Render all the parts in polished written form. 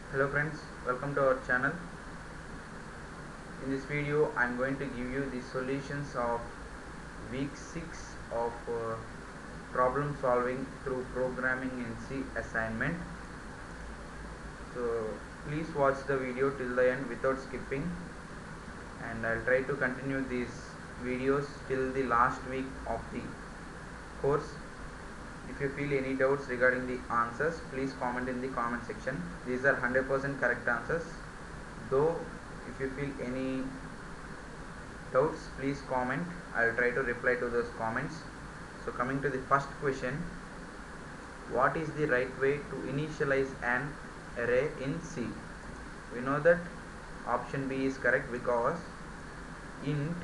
Hello friends, welcome to our channel. In this video I am going to give you the solutions of week 6 of problem solving through programming in C assignment. So please watch the video till the end without skipping, and I'll try to continue these videos till the last week of the course. If you feel any doubts regarding the answers, please comment in the comment section. These are 100% correct answers. Though if you feel any doubts, please comment. I'll try to reply to those comments. So coming to the first question, what is the right way to initialize an array in C? We know that option B is correct because int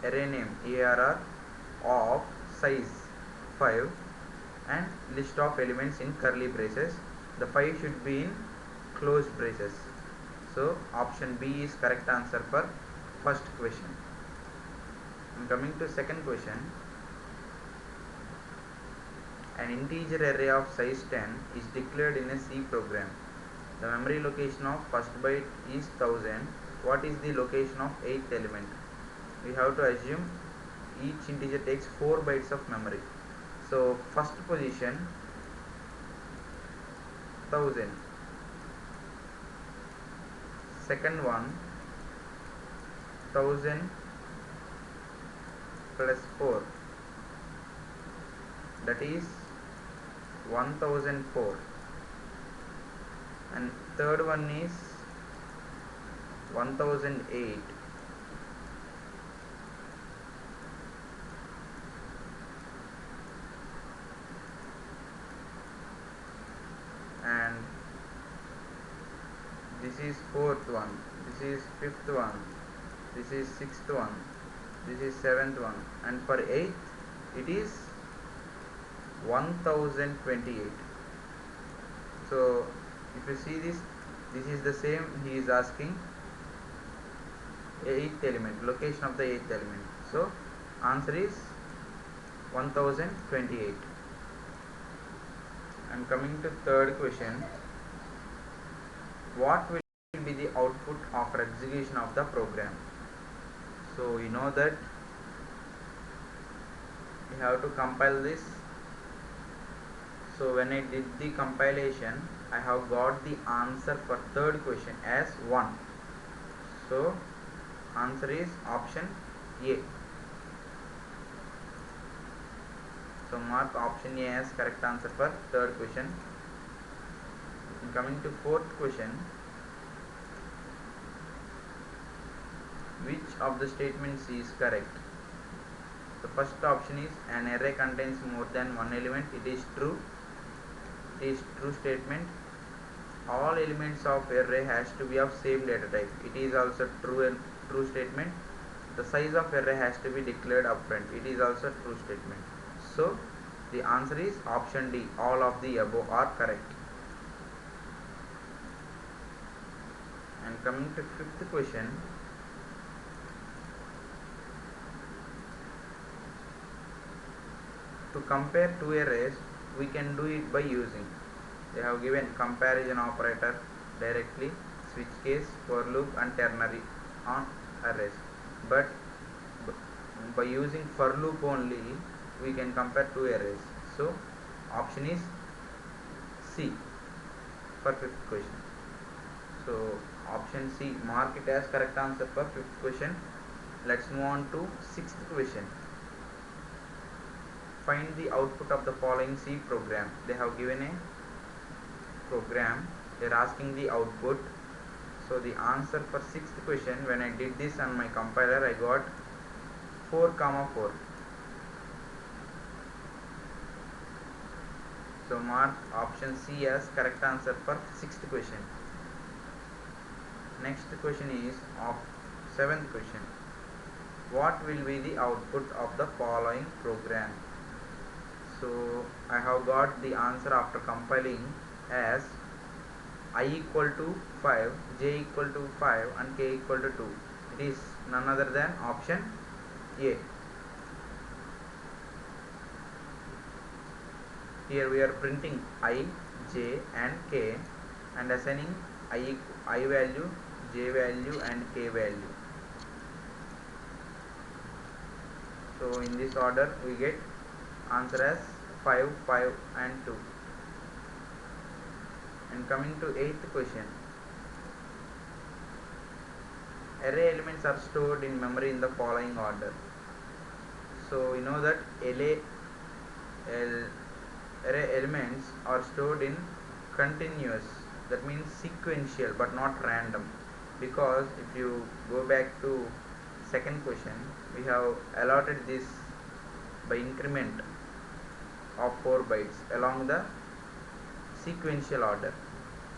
array name arr of size 5 and list of elements in curly braces. The 5 should be in closed braces. So option B is correct answer for first question. And coming to second question, an integer array of size 10 is declared in a C program. The memory location of first byte is 1000. What is the location of 8th element? We have to assume each integer takes 4 bytes of memory. So first position 1000, second one 1000 plus 4, that is 1004, and third one is 1008, and this is fourth one, this is fifth one, this is sixth one, this is seventh one, and for eighth it is 1028. So if you see this is the same he is asking, 8th element, location of the 8th element. So answer is 1028. And coming to third question, what will be the output after execution of the program? So you know that we have to compile this. So when I did the compilation, I have got the answer for third question as 1. So answer is option A. So mark option A as correct answer for third question. And coming to fourth question, which of the statements is correct? The first option is an array contains more than one element. It is true. It is true statement. All elements of array has to be of same data type. It is also true statement. The size of array has to be declared upfront. It is also true statement. So the answer is option D. All of the above are correct. And coming to fifth question, to compare two arrays, we can do it by using, they have given comparison operator directly, switch case, for loop and ternary on arrays, but by using for loop only we can compare two arrays. So option is C for fifth question. So option C, mark it as correct answer for fifth question. Let's move on to sixth question. Find the output of the following C program. They have given a program, they are asking the output. So the answer for sixth question, when I did this on my compiler, I got 4, 4. So mark option C as correct answer for sixth question. Next question is of seventh question. What will be the output of the following program? So I have got the answer after compiling as I equal to 5, j equal to 5 and k equal to 2. It is none other than option A. Here we are printing I, j and k, and assigning I value, j value and k value. So in this order we get answer as 5, 5 and 2. And coming to 8th question, array elements are stored in memory in the following order. So you know that array elements are stored in continuous, that means sequential but not random, because if you go back to second question, we have allotted this by increment of 4 bytes along the sequential order.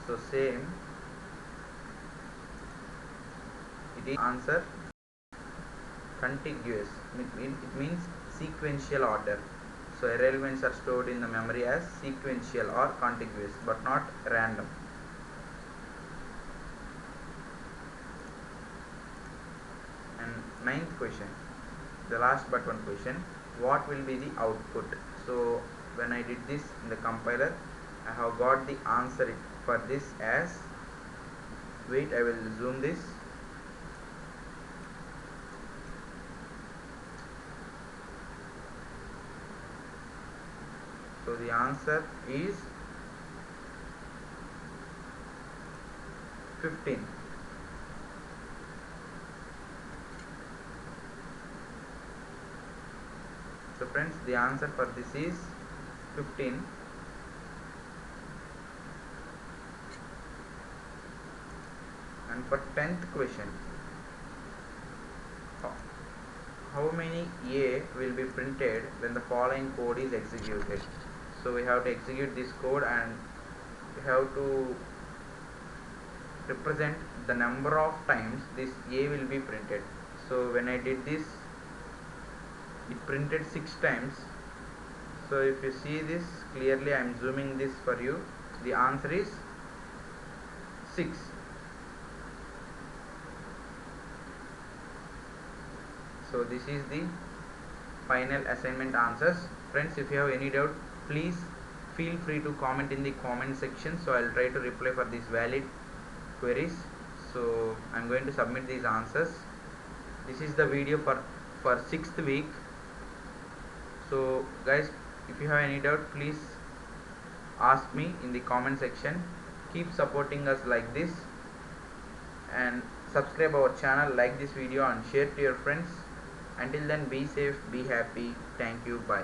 So same, it is answer contiguous, it means sequential order. So array elements are stored in the memory as sequential or contiguous but not random. And 9th question, the last but one question, what will be the output? So when I did this in the compiler, I have got the answer for this as, wait, I will zoom this. So the answer is 15. So friends, the answer for this is 15. And for 10th question, how many A will be printed when the following code is executed? So we have to execute this code and we have to represent the number of times this A will be printed. So when I did this, it printed 6 times. So if you see this clearly, I am zooming this for you, the answer is 6. So this is the final assignment answers. Friends, if you have any doubt, please feel free to comment in the comment section, so I'll try to reply for these valid queries. So I'm going to submit these answers. This is the video for 6th week. So guys, if you have any doubt, please ask me in the comment section. Keep supporting us like this and subscribe our channel, like this video and share to your friends. Until then, be safe, be happy. Thank you. Bye.